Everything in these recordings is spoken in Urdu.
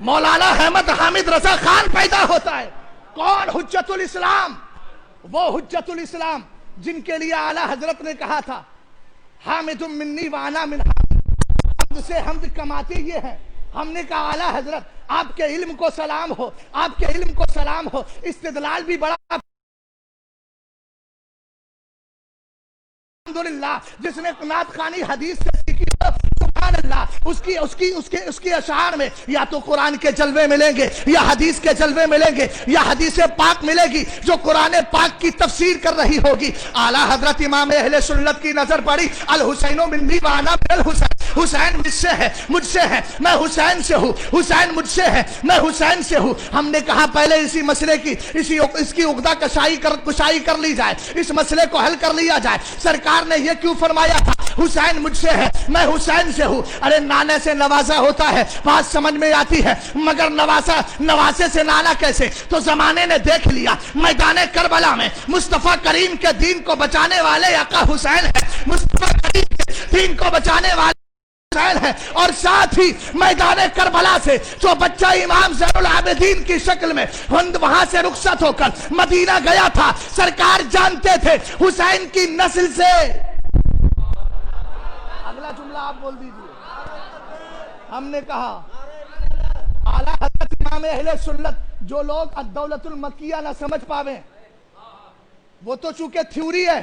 مولانا احمد حامد رضا خان پیدا ہوتا ہے. کون؟ حجت الاسلام. وہ حجت الاسلام جن کے لیے اعلیٰ حضرت نے کہا تھا حامد منی وانا من حمد سے حمد کماتے یہ ہیں. ہم نے کہا اعلیٰ حضرت آپ کے علم کو سلام ہو، آپ کے علم کو سلام ہو. استدلال بھی بڑا الحمدللہ. جس نے نعت خوانی حدیث سے سیکھی سبحان اللہ، اس کی اشعار میں یا تو قرآن کے جلوے ملیں گے یا حدیث کے جلوے ملیں گے یا حدیث پاک ملے گی جو قرآن پاک کی تفسیر کر رہی ہوگی. اعلیٰ حضرت امام اہل سنت کی نظر پڑی الحسین منی وانا من الحسین. حسین مجھ سے ہے، مجھ سے ہے، میں حسین سے ہوں. حسین مجھ سے ہے، میں حسین سے ہوں. ہم نے کہا پہلے اسی مسئلے کی اس کی عقدہ کشائی کر لی جائے، اس مسئلے کو حل کر لیا جائے. سرکار نے یہ کیوں فرمایا تھا حسین مجھ سے ہے، میں حسین سے ہوں؟ ارے نانے سے نوازا ہوتا ہے، بات سمجھ میں آتی ہے، مگر نواسے سے نانا کیسے؟ تو زمانے نے دیکھ لیا میدان کربلا میں مصطفیٰ کریم کے دین کو بچانے والے آقا حسین ہے، مصطفیٰ کریم کے دین کو بچانے والے حسین ہے. اور ساتھ ہی میدان کربلا سے جو بچہ امام زین العابدین کی شکل میں وہاں سے رخصت ہو کر مدینہ گیا تھا، سرکار جانتے تھے حسین کی نسل سے. اگلا جملہ آپ بول دیجئے. ہم نے کہا اعلیٰ حضرت امام اہل سنت جو لوگ الدولت المکیہ نہ سمجھ پاویں، وہ تو چونکہ تھیوری ہے،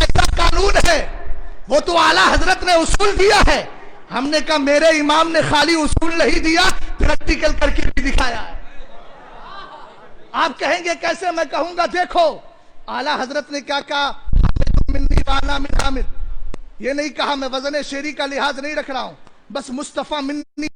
ایسا قانون ہے، وہ تو اعلیٰ حضرت نے اصول دیا ہے. ہم نے کہا میرے امام نے خالی اصول نہیں دیا، پریکٹیکل کر کے بھی دکھایا ہے. آپ کہیں گے کیسے؟ میں کہوں گا دیکھو اعلیٰ حضرت نے کیا کہا حامد منی وانا من حامد. یہ نہیں کہا، میں وزن شعری کا لحاظ نہیں رکھ رہا ہوں، بس مصطفیٰ منی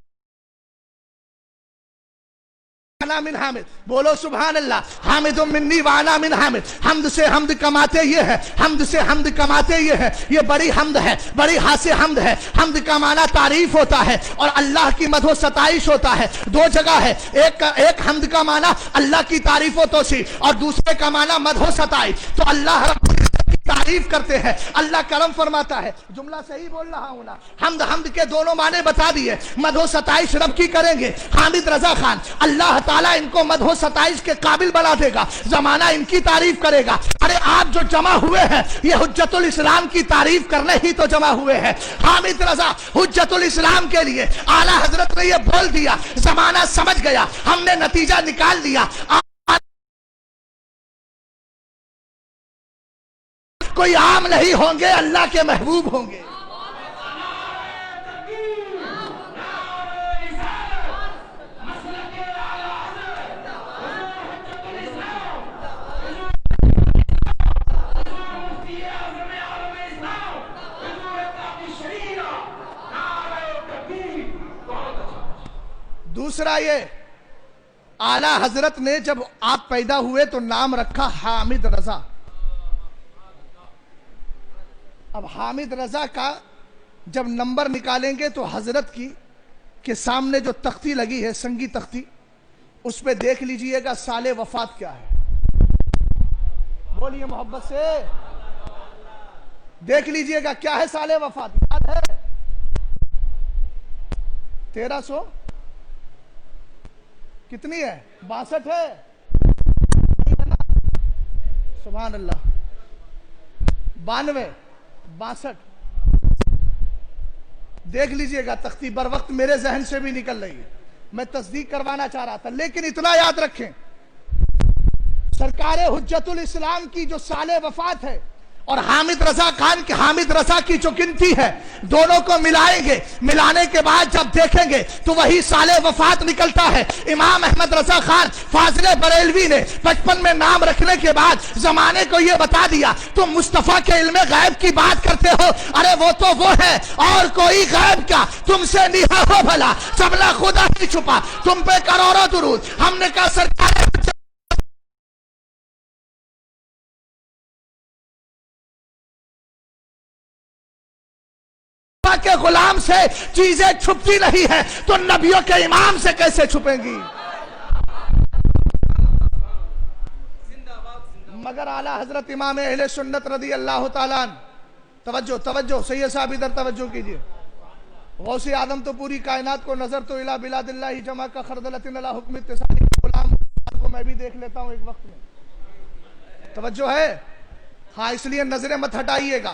وانا من حامد. بولو سبحان اللہ. حامد منی وانا من حامد. حمد سے حمد کماتے یہ ہے، حمد سے حمد کماتے یہ ہے. یہ بڑی حمد ہے، بڑی خاص حمد ہے. حمد کا معنی تعریف ہوتا ہے اور اللہ کی مدح و ستائش ہوتا ہے. دو جگہ ہے، ایک حمد کا معنی اللہ کی تعریف و توصیف اور دوسرے کا معنی مدح و ستائش. تو اللہ رب کی تعریف کرتے ہیں، اللہ کرم فرماتا ہے. جملہ صحیح بول رہا ہوں نا؟ حمد کے دونوں معنی بتا دیے. مدح و ستائش رب کی کریں گے. حامد رضا خان، اللہ تعالیٰ ان کو مدح و ستائش کے قابل بنا دے گا، زمانہ ان کی تعریف کرے گا. ارے آپ جو جمع ہوئے ہیں یہ حجت الاسلام کی تعریف کرنے ہی تو جمع ہوئے ہیں. حامد رضا حجت الاسلام کے لیے اعلیٰ حضرت نے یہ بول دیا، زمانہ سمجھ گیا، ہم نے نتیجہ نکال لیا. کوئی عام نہیں ہوں گے، اللہ کے محبوب ہوں گے. دوسرا یہ اعلیٰ حضرت نے جب آپ پیدا ہوئے تو نام رکھا حامد رضا. اب حامد رضا کا جب نمبر نکالیں گے تو حضرت کی کے سامنے جو تختی لگی ہے، سنگی تختی، اس پہ دیکھ لیجئے گا سال وفات کیا ہے. بولیے محبت سے، دیکھ لیجئے گا کیا ہے سال وفات. یاد ہے 1300 کتنی ہے؟ 62 ہے. سبحان اللہ. 92 62. دیکھ لیجئے گا تختی، بر وقت میرے ذہن سے بھی نکل رہی ہے، میں تصدیق کروانا چاہ رہا تھا. لیکن اتنا یاد رکھیں سرکار حجت الاسلام کی جو سال وفات ہے اور حامد رضا خان کے حامد رضا کی جو گنتی ہے، دونوں کو ملائیں گے. ملانے کے بعد جب دیکھیں گے تو وہی سال وفات نکلتا ہے. امام احمد رضا خان فاضل بریلوی نے بچپن میں نام رکھنے کے بعد زمانے کو یہ بتا دیا تم مصطفیٰ کے علم غیب کی بات کرتے ہو. ارے وہ تو وہ ہے، اور کوئی غیب کیا تم سے نہیں ہو بھلا، سبلا خدا ہی چھپا، تم پہ کروڑوں درود. ہم نے کہا سرکار کے غلام سے چیزیں چھپتی نہیں ہیں تو نبیوں کے امام سے کیسے چھپیں گی؟ مگر اعلیٰ حضرت امام اہل سنت رضی اللہ تعالیٰ عنہ، توجہ سید صاحب ادھر توجہ کیجئے. غوث اعظم تو پوری کائنات کو نظر تو الہ بلاد اللہ جمع کا خردلۃ علی حکم اتصالی غلام کو میں بھی دیکھ لیتا ہوں ایک وقت میں. توجہ ہے؟ ہاں اس لیے نظریں مت ہٹائیے گا,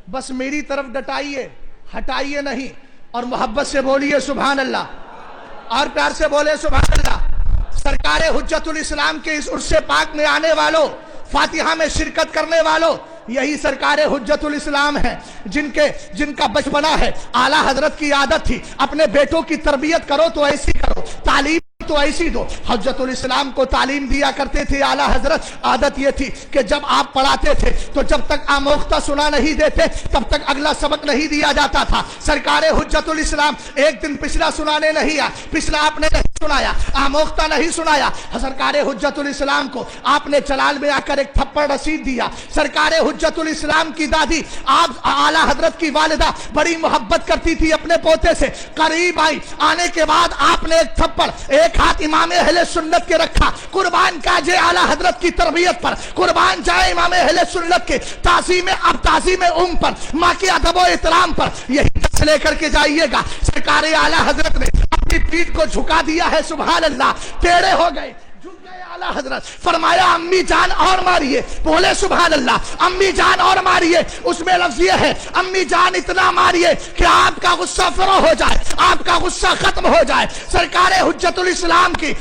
بس میری طرف ڈٹائیے, ہٹائیے نہیں, اور محبت سے بولیے سبحان اللہ, اور پیار سے بولے سبحان اللہ. سرکار حجت الاسلام کے اس عرص پاک میں آنے والوں, فاتحہ میں شرکت کرنے والوں, یہی سرکار حجت الاسلام ہیں جن کا بچپنا ہے. اعلیٰ حضرت کی عادت تھی اپنے بیٹوں کی تربیت کرو تو ایسی کرو, تعلیم تو ایسی دو. حجت الاسلام کو تعلیم دیا کرتے تھے اعلیٰ حضرت. عادت یہ تھی کہ جب آپ پڑھاتے تھے تو جب تک آموختہ سنا نہیں دیتے تب تک اگلا سبق نہیں دیا جاتا تھا. سرکار حجت الاسلام ایک دن پچھلا سنانے نہیں آیا, پچھلا آپ نے نہیں سنایا, آموختہ نہیں سنایا. سرکار حجت الاسلام کو آپ نے چلال میں آ کر ایک تھپڑ رسید دیا. سرکار حجت الاسلام کی دادی آپ اعلیٰ حضرت کی والدہ بڑی محبت کرتی تھی اپنے پوتے سے. قریب آئی, آنے کے بعد آپ نے ایک تھپڑ, ایک ہاتھ امام اہل سنت کے رکھا. قربان جائے اعلیٰ حضرت کی تربیت پر, قربان جائے امام اہل سنت کے تعظیم پر, ماں کے ادب و احترام پر. یہی درس لے کر کے جائیے گا. سرکار اعلیٰ حضرت نے اپنی پیٹھ کو جھکا دیا ہے, سبحان اللہ, ٹیڑے ہو گئے, اعلیٰ حضرت فرمایا امی جان اور ماریے, بولے سبحان اللہ, امی جان اور ماریے. اس میں لفظ یہ ہے امی جان اتنا ماریے کہ آپ کا غصہ فرو ہو جائے, آپ کا غصہ ختم ہو جائے. سرکار حجت الاسلام کی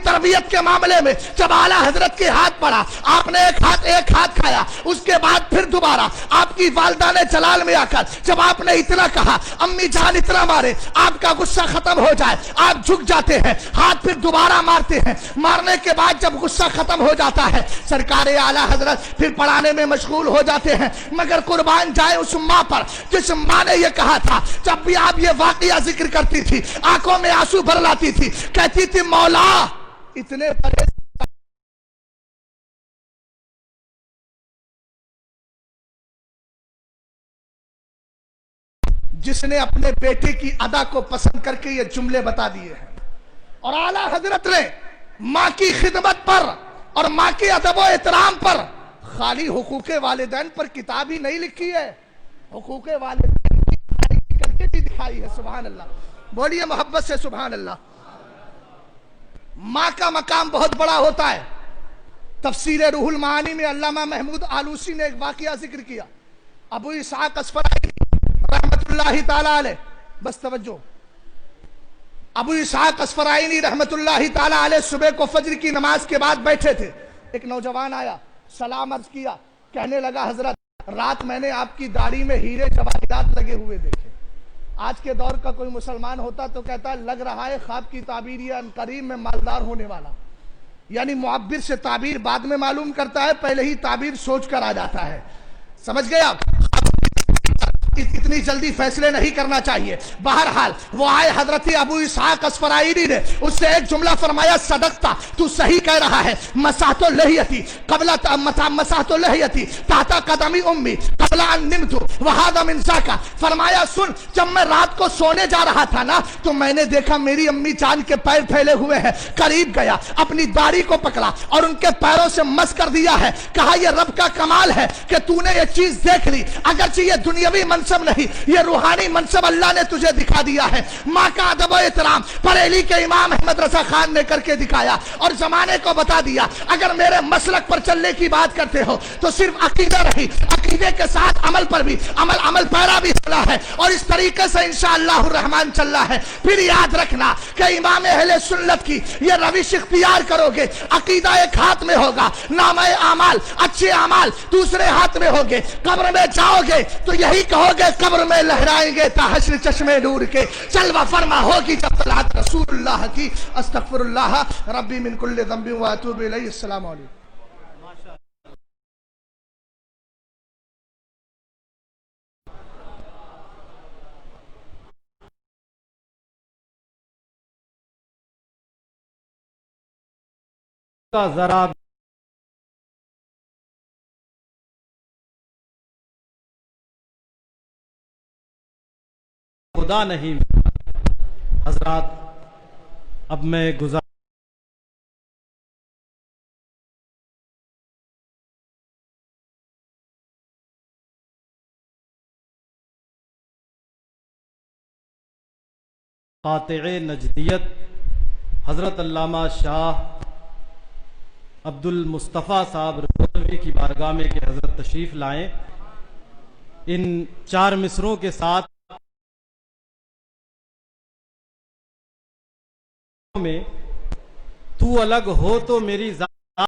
تربیت کے معاملے میں جب اعلیٰ حضرت کے ہاتھ پڑا, آپ نے ایک ہاتھ کھایا, اس کے بعد پھر دوبارہ آپ کی والدہ نے جلال میں آ کر جب آپ نے اتنا کہا امی جان اتنا مارے آپ کا غصہ ختم ہو جائے, آپ جھک جاتے ہیں, ہاتھ پھر دوبارہ مارتے ہیں. مارنے کے بعد جب غصہ ختم ہو جاتا ہے سرکار اعلیٰ حضرت پھر پڑھانے میں مشغول ہو جاتے ہیں. مگر قربان جائے اس ماں پر جس ماں نے یہ کہا تھا, جب بھی آپ یہ واقعہ ذکر کرتی تھی آنکھوں میں آنسو بھر لاتی تھی, کہتی تھی مولا اتنے بڑے جس نے اپنے بیٹے کی ادا کو پسند کر کے یہ جملے بتا دیے ہیں. اور اعلیٰ حضرت نے ماں کی خدمت پر اور ماں کے ادب و احترام پر خالی حقوق والدین پر کتاب ہی نہیں لکھی ہے, حقوق والدین کر کے بھی دکھائی ہے. سبحان اللہ, بولیے محبت سے سبحان اللہ. ماں کا مقام بہت بڑا ہوتا ہے. تفسیر روح المعانی میں علامہ محمود آلوسی نے ایک واقعہ ذکر کیا. ابو اسحاق اصفہانی رحمت اللہ تعالی علیہ, بس توجہ, ابو اسحاق اصفہانی رحمت اللہ تعالی علیہ صبح کو فجر کی نماز کے بعد بیٹھے تھے. ایک نوجوان آیا, سلام عرض کیا, کہنے لگا حضرت رات میں نے آپ کی داڑھی میں ہیرے جواہرات لگے ہوئے دیکھے. آج کے دور کا کوئی مسلمان ہوتا تو کہتا لگ رہا ہے خواب کی تعبیر یا قریب میں مالدار ہونے والا. یعنی معبر سے تعبیر بعد میں معلوم کرتا ہے, پہلے ہی تعبیر سوچ کر آ جاتا ہے. سمجھ گئے آپ؟ اتنی جلدی فیصلے نہیں کرنا چاہیے. بہرحال وہ آئے, حضرت ابو اسحاق اصفہانی نے اس سے ایک جملہ فرمایا, صدقتا, تو صحیح کہہ رہا ہے, مسحت لحیتی قبل مسحت لحیتی تحت قدم امی قبل ان نمت وہذا من ذاک. فرمایا سن, جب میں رات کو سونے جا رہا تھا نا تو میں نے دیکھا میری امی جان کے پیر پھیلے ہوئے ہیں. قریب گیا, اپنی داڑھی کو پکڑا اور ان کے پیروں سے مس کر دیا ہے. کہا یہ رب کا کمال ہے کہ تو نے یہ چیز دیکھ لی, اگرچہ یہ دنیاوی منصب نہیں, یہ روحانی منصب اللہ نے تجھے دکھا دیا ہے. ماں کا ادب و احترام بریلی کے امام احمد رضا خان نے کر کے دکھایا اور زمانے کو بتا دیا. اگر میرے مسلک پر چلنے کی بات کرتے ہو تو صرف عقیدہ رہی, عقیدے کے ساتھ عمل پر بھی عمل پیرا بھی چلا ہے, اور اس طریقے سے انشاءاللہ الرحمن چل رہا ہے. پھر یاد رکھنا کہ امام اہل سنت کی یہ روش اختیار کرو گے, عقیدہ ایک ہاتھ میں ہوگا, نامہ اعمال اچھے اعمال دوسرے ہاتھ میں ہوگے. قبر میں جاؤ گے تو یہی کہو گے قبر میں لہرائیں گے تا حشر چشمے نور کے, جلوہ فرما ہوگی جب طلعت رسول اللہ کی. استغفر اللہ ربی من کل ذنب و اتوب الیہ. السلام علیکم. کا ذرا خدا نہیں. حضرات اب میں گزار قاطع نجدیت حضرت علامہ شاہ عبد المصطفیٰ صاحب رضوی کی بارگاہ میں کہ حضرت تشریف لائیں. ان 4 مصروں کے ساتھ میں تو الگ ہو تو میری ذات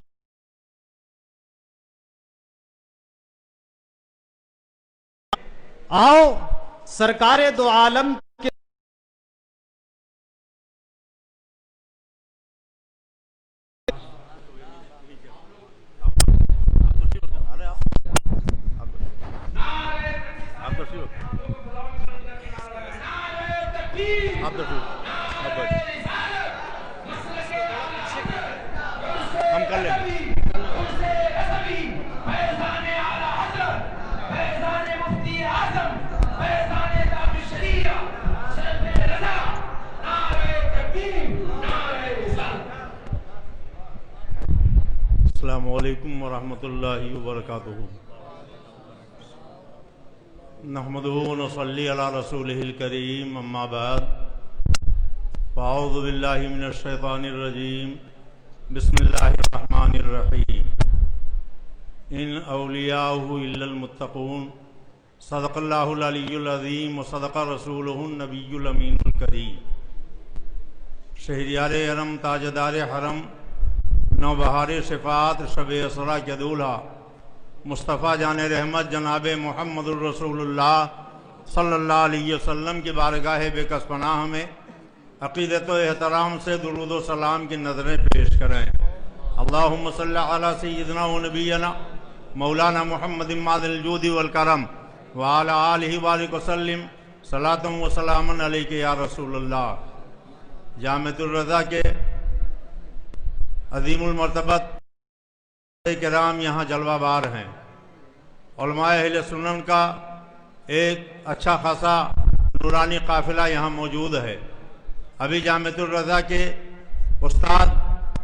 آؤ سرکار دو عالم کے ہم کر لیں گے. السلام علیکم ورحمۃ اللہ وبرکاتہ. نحمده ونصلی علی رسولہ الکریم، اما بعد فاعوذ باللہ من الشیطان الرجیم، بسم اللہ الرحمن الرحیم. ان اولیاءہ الا المتقون، صدق اللہ العلی العظیم وصدق رسولہ النبی الامین الکریم. شہریار حرم، تاجدار حرم، نوبہار صفات، شب اسراء کے دولہا، مصطفیٰ جان رحمت جناب محمد الرسول اللہ صلی اللہ علیہ وسلم کی بارگاہ بے کس پناہ میں عقیدت و احترام سے درود و سلام کی نظریں پیش کریں. اللہم صلی علی سیدنا و نبینا مولانا محمد ماذ الجود والکرم وعلی آلہ وآلہ وسلم صلاۃ و سلام علیک یا رسول اللہ. جامعۃ الرضا کے عظیم المرتبت کرام یہاں جلوہ بار ہیں. علماء اہل سنن کا ایک اچھا خاصا نورانی قافلہ یہاں موجود ہے. ابھی جامعۃ الرضا کے استاد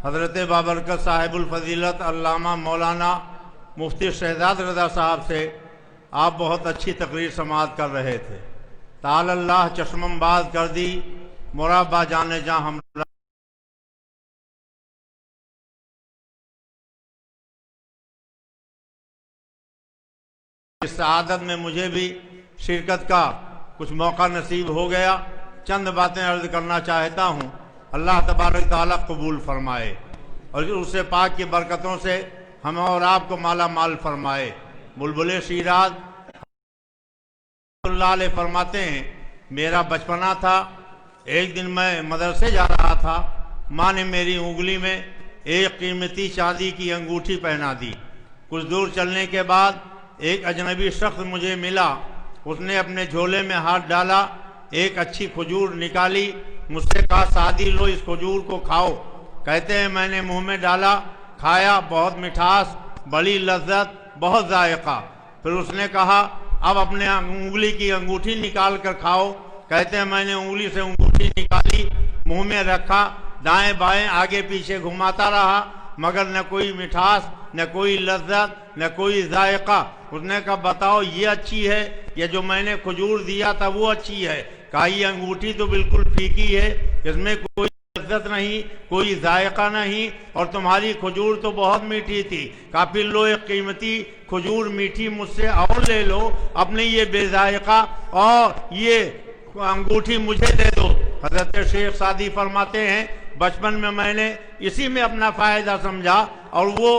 حضرت بابرکت صاحب الفضیلت علامہ مولانا مفتی شہزاد رضا صاحب سے آپ بہت اچھی تقریر سماعت کر رہے تھے. تعالی اللہ چشمم باز کر دی مرابع جانے جاں ہم اس سعادت میں مجھے بھی شرکت کا کچھ موقع نصیب ہو گیا. چند باتیں عرض کرنا چاہتا ہوں. اللہ تبارک تعالیٰ قبول فرمائے اور اس سے پاک کی برکتوں سے ہم اور آپ کو مالا مال فرمائے. بلبل شیراز اللہ علیہ فرماتے ہیں میرا بچپنا تھا، ایک دن میں مدرسے جا رہا تھا، ماں نے میری انگلی میں ایک قیمتی چاندی کی انگوٹھی پہنا دی. کچھ دور چلنے کے بعد ایک اجنبی شخص مجھے ملا. اس نے اپنے جھولے میں ہاتھ ڈالا، ایک اچھی کھجور نکالی، مجھ سے کہا سعدی لو اس کھجور کو کھاؤ. کہتے ہیں میں نے منہ میں ڈالا، کھایا، بہت مٹھاس، بڑی لذت، بہت ذائقہ. پھر اس نے کہا اب اپنے انگلی کی انگوٹھی نکال کر کھاؤ. کہتے ہیں میں نے انگلی سے انگوٹھی نکالی، منہ میں رکھا، دائیں بائیں آگے پیچھے گھماتا رہا، مگر نہ کوئی مٹھاس، نہ کوئی لذت، نہ کوئی ذائقہ. اس نے کہا بتاؤ یہ اچھی ہے یا جو میں نے کھجور دیا تھا وہ اچھی ہے؟ کہا یہ انگوٹھی تو بالکل پھیکی ہے، اس میں کوئی لذت نہیں، کوئی ذائقہ نہیں، اور تمہاری کھجور تو بہت میٹھی تھی. کہا پھر لو ایک قیمتی کھجور میٹھی مجھ سے اور لے لو، اپنے یہ بے ذائقہ اور یہ انگوٹھی مجھے دے دو. حضرت شیخ سعدی فرماتے ہیں بچپن میں نے اسی میں اپنا فائدہ سمجھا اور وہ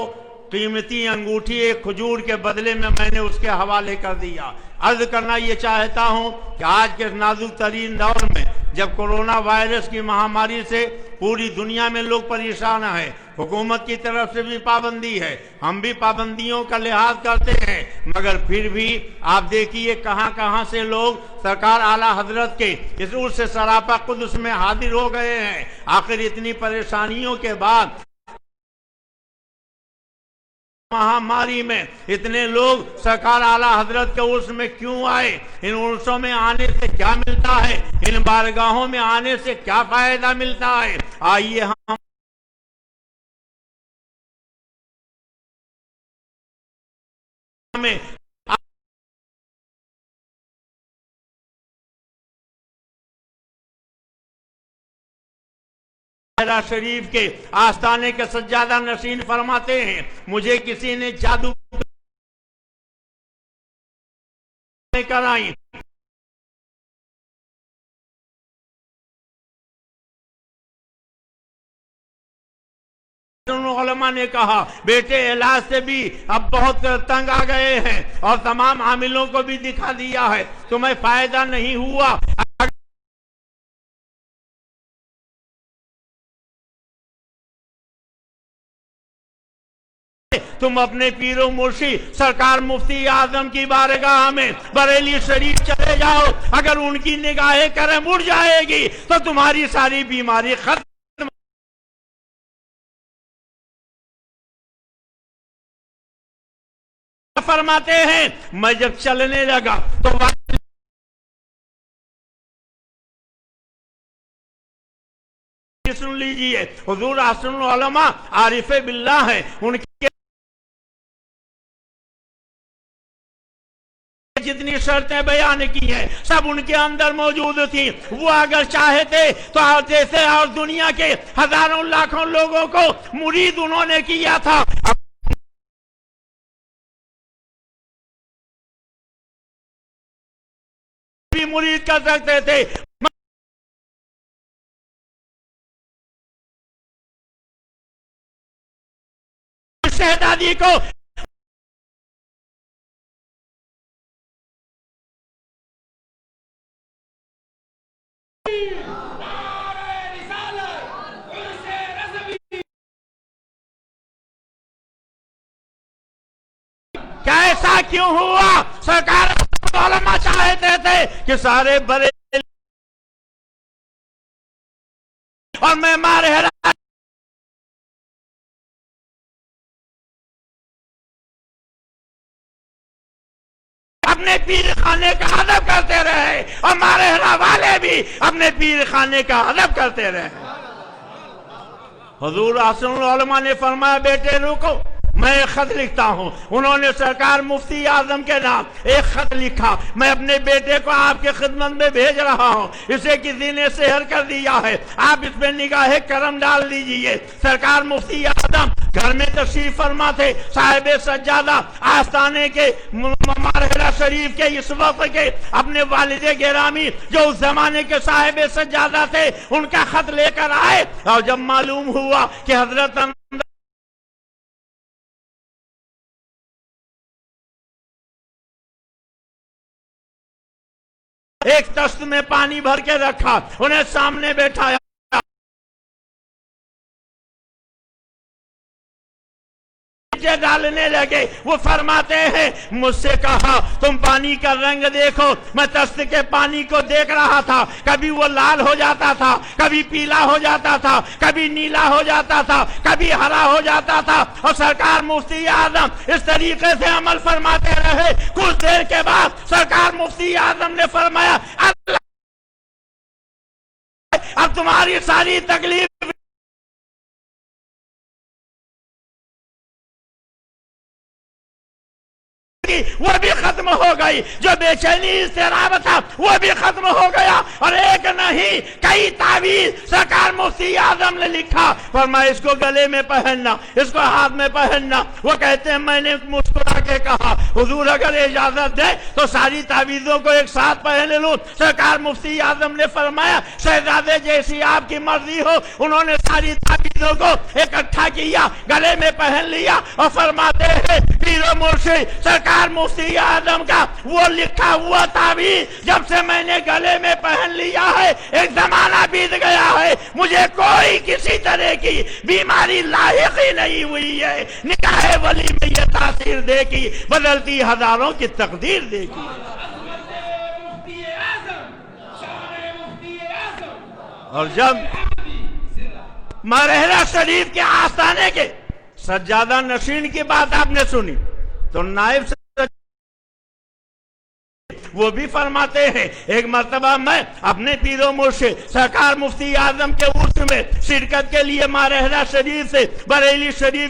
قیمتی انگوٹھی ایک کھجور کے بدلے میں نے اس کے حوالے کر دیا. عرض کرنا یہ چاہتا ہوں کہ آج کے نازک ترین دور میں جب کورونا وائرس کی مہاماری سے پوری دنیا میں لوگ پریشان ہیں، حکومت کی طرف سے بھی پابندی ہے، ہم بھی پابندیوں کا لحاظ کرتے ہیں، مگر پھر بھی آپ دیکھیے کہاں کہاں سے لوگ سرکار اعلیٰ حضرت کے اس عرص سے سراپا قدس میں حاضر ہو گئے ہیں. آخر اتنی پریشانیوں کے بعد مہاماری میں اتنے لوگ سرکار اعلیٰ حضرت کے عرص میں کیوں آئے؟ ان عرصوں میں آنے سے کیا ملتا ہے؟ ان بارگاہوں میں آنے سے کیا فائدہ ملتا ہے؟ آئیے ہمیں مارہرہ شریف کے آستانے کے سجادہ نشین فرماتے ہیں مجھے کسی نے جادو کرائی، علماء نے کہا بیٹے علاج سے بھی اب بہت تنگ آ گئے ہیں اور تمام عاملوں کو بھی دکھا دیا ہے، تمہیں فائدہ نہیں ہوا، تم اپنے پیر و مرشد سرکار مفتی اعظم کی بارگاہ میں بریلی شریف چلے جاؤ، اگر ان کی نگاہ کرم اڑ جائے گی تو تمہاری ساری بیماری ختم۔ فرماتے ہیں میں جب چلنے لگا تو سن لیجئے حضور احسن العلماء عارف باللہ ہیں، ان کے جتنی شرطیں بیان کی ہیں سب ان کے اندر موجود تھیں، وہ اگر چاہتے تو جیسے اور دنیا کے ہزاروں لاکھوں لوگوں کو مرید انہوں نے کیا تھا، بھی مرید کر سکتے تھے۔ شہزادی کو کیسا کیوں ہوا؟ سرکار علماء چاہتے تھے کہ سارے بڑے اور میں مارہرہ اپنے پیر خانے کا ادب کرتے رہے اور مارہرہ والے بھی اپنے پیر خانے کا ادب کرتے رہے۔ حضور احسن العلماء نے فرمایا بیٹے رکو، میں ایک خط لکھتا ہوں۔ انہوں نے سرکار مفتی اعظم کے نام ایک خط لکھا، میں اپنے بیٹے کو آپ کے خدمت میں بھیج رہا ہوں، اسے کسی نے سحر کر دیا ہے، آپ اس پہ نگاہ کرم ڈال دیجئے۔ سرکار مفتی اعظم گھر میں تشریف فرما تھے، صاحب سجادہ آستانے کے مارہرہ شریف کے اس وقت کے اپنے والد گرامی جو اس زمانے کے صاحب سجادہ تھے ان کا خط لے کر آئے، اور جب معلوم ہوا کہ حضرت ایک دست میں پانی بھر کے رکھا، انہیں سامنے بیٹھایا، ڈالنے لگے، وہ فرماتے ہیں مجھ سے کہا تم پانی کا رنگ دیکھو، میں دست کے پانی کو دیکھ رہا تھا، کبھی وہ لال ہو جاتا تھا، کبھی پیلا ہو جاتا تھا، کبھی نیلا ہو جاتا تھا، کبھی ہرا ہو جاتا تھا، اور سرکار مفتی اعظم اس طریقے سے عمل فرماتے رہے۔ کچھ دیر کے بعد سرکار مفتی اعظم نے فرمایا اللہ اب تمہاری ساری تکلیف وہ بھی ختم ہو گئی، جو بے چینی اضطراب تھا وہ بھی ختم ہو گیا، اور ایک نہیں کئی تعویذ سرکار مفتی اعظم نے لکھا، فرمایا اس کو گلے میں پہننا، اس کو ہاتھ میں پہننا۔ وہ کہتے ہیں میں نے مسکرا کے کہا حضور اگر اجازت دے تو ساری تعویذوں کو ایک ساتھ پہن لوں۔ سرکار مفتی اعظم نے فرمایا شہزادے جیسی آپ کی مرضی ہو۔ انہوں نے ساری تعویذوں کو اکٹھا کیا، گلے میں پہن لیا، اور فرماتے ہیں پیر و مرشد سرکار مفتی اعظم کا وہ لکھا ہوا تعویذ جب سے میں نے گلے میں پہن لیا ہے ایک زمانہ بیت گیا ہے، مجھے کوئی کسی طرح کی بیماری لاحق ہی نہیں ہوئی ہے۔ نکاح ولی میں یہ تاثیر دیکھی، بدلتی ہزاروں کی تقدیر دیکھی۔ اور جب مارہرہ شریف کے آستانے کے سجادہ نشین کی بات آپ نے سنی تو نائب وہ بھی فرماتے ہیں ایک مرتبہ میں اپنے پیر و مرشد سرکار مفتی اعظم کے عرس میں شرکت کے لیے مارہرہ شریف سے بریلی شریف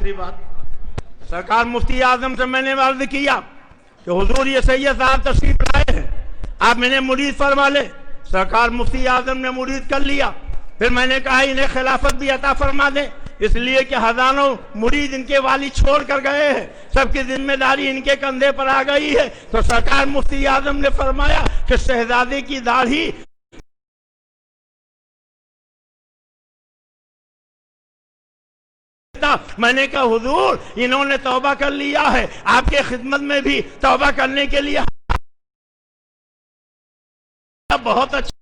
آخری بات سرکار مفتی اعظم سے میں نے عرض کیا کہ حضور یہ سید صاحب تشریف لائے ہیں، آپ میں نے مرید فرما لے. سرکار مفتی اعظم نے مرید کر لیا. پھر میں نے کہا انہیں خلافت بھی عطا فرما دیں، اس لیے کہ ہزاروں مرید ان کے والی چھوڑ کر گئے ہیں، سب کی ذمہ داری ان کے کندھے پر آ گئی ہے. تو سرکار مفتی اعظم نے فرمایا کہ شہزادے کی داڑھی میں نے کہا حضور انہوں نے توبہ کر لیا ہے، آپ کے خدمت میں بھی توبہ کرنے کے لیے بہت اچھا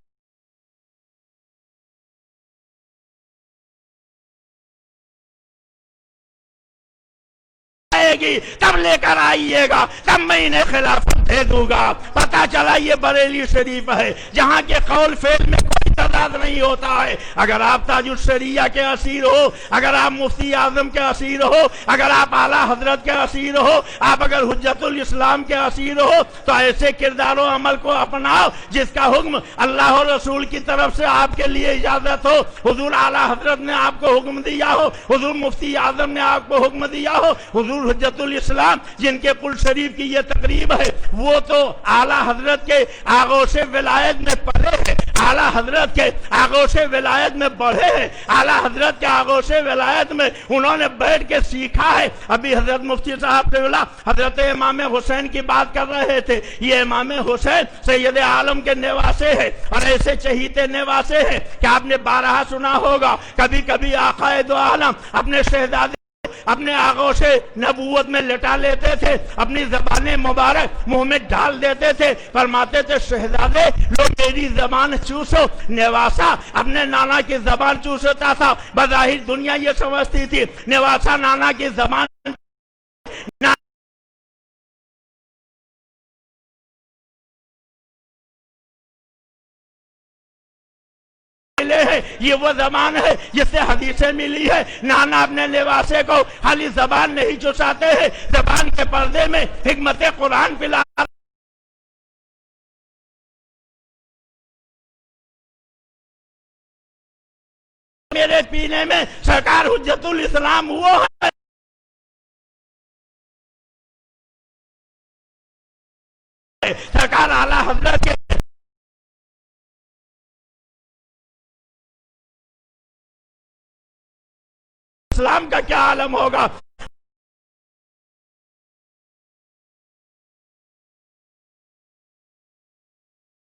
گی تب لے کر آئیے گا، تب میں انہیں خلافت دے دوں گا. پتا چلا یہ بریلی شریف ہے جہاں کے قول فعل میں کوئی تضاد نہیں ہوتا ہے. اگر آپ تاج الشریعہ کے اسیر ہو، اگر آپ مفتی اعظم کے اسیر ہو، اگر آپ اعلیٰ حضرت کے اسیر ہو، آپ اگر حجت الاسلام کے اسیر ہو، تو ایسے کردار و عمل کو اپناؤ جس کا حکم اللہ اور رسول کی طرف سے آپ کے لیے اجازت ہو. حضور اعلیٰ حضرت نے آپ کو حکم دیا ہو، حضور مفتی اعظم نے آپ کو حکم دیا ہو، حضور حجت الاسلام جن کے قل شریف کی یہ تقریب ہے وہ تو اعلیٰ حضرت کے آغوش ولایت میں پڑھے ہیں، اعلیٰ حضرت کے آغوش ولایت میں بڑھے ہیں، اعلیٰ حضرت کے آغوش ولایت میں انہوں نے بیٹھ کے سیکھا ہے. ابھی حضرت مفتی صاحب حضرت امام حسین کی بات کر رہے تھے. یہ امام حسین سید عالم کے نواسے ہیں اور ایسے چہیتے نواسے ہیں کہ آپ نے بارہا سنا ہوگا کبھی کبھی آقا دو عالم اپنے شہزادے اپنے آغوش نبوت میں لٹا لیتے تھے، اپنی زبان مبارک منہ میں ڈال دیتے تھے، فرماتے تھے شہزادے لو میری زبان چوسو. نواسا اپنے نانا کی زبان چوستا تھا. بظاہر دنیا یہ سمجھتی تھی نواسا نانا کی زبان یہ وہ زبان ہے جس سے حدیثیں ملی ہے. نانا اپنے نواسے کو خالی زبان نہیں چساتے ہیں، زبان کے پردے میں حکمت قرآن پلا میرے پینے میں. سرکار حجت الاسلام وہ ہے سرکار اعلیٰ حضرت کے اسلام کا کیا عالم ہوگا.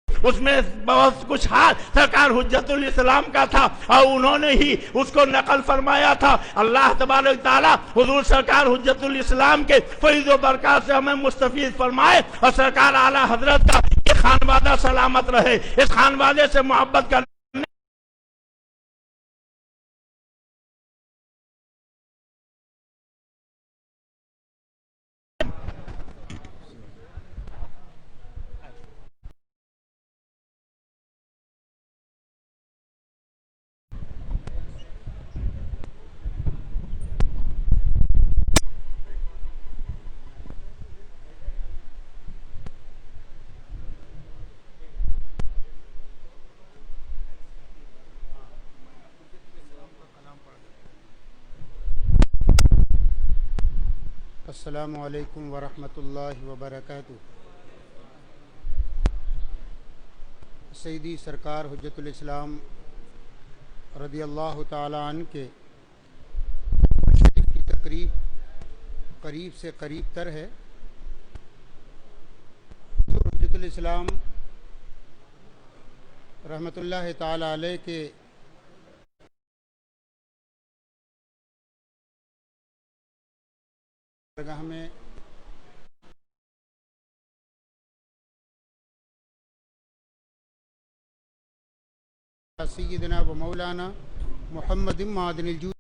اس میں بہت کچھ حال سرکار حجت الاسلام کا تھا اور انہوں نے ہی اس کو نقل فرمایا تھا. اللہ تبارک تعالیٰ حضور سرکار حجت الاسلام کے فیض و برکات سے ہمیں مستفید فرمائے اور سرکار اعلیٰ حضرت کا یہ خانوادہ سلامت رہے. اس خانوادے سے محبت کرنے السلام علیکم ورحمۃ اللہ وبرکاتہ. سیدی سرکار حجت الاسلام رضی اللہ تعالی عنہ کے شریف کی تقریب قریب سے قریب تر ہے. حجت الاسلام رحمۃ اللہ تعالی علیہ کے درگاہ میں سیدنا و مولانا محمد معدن الجود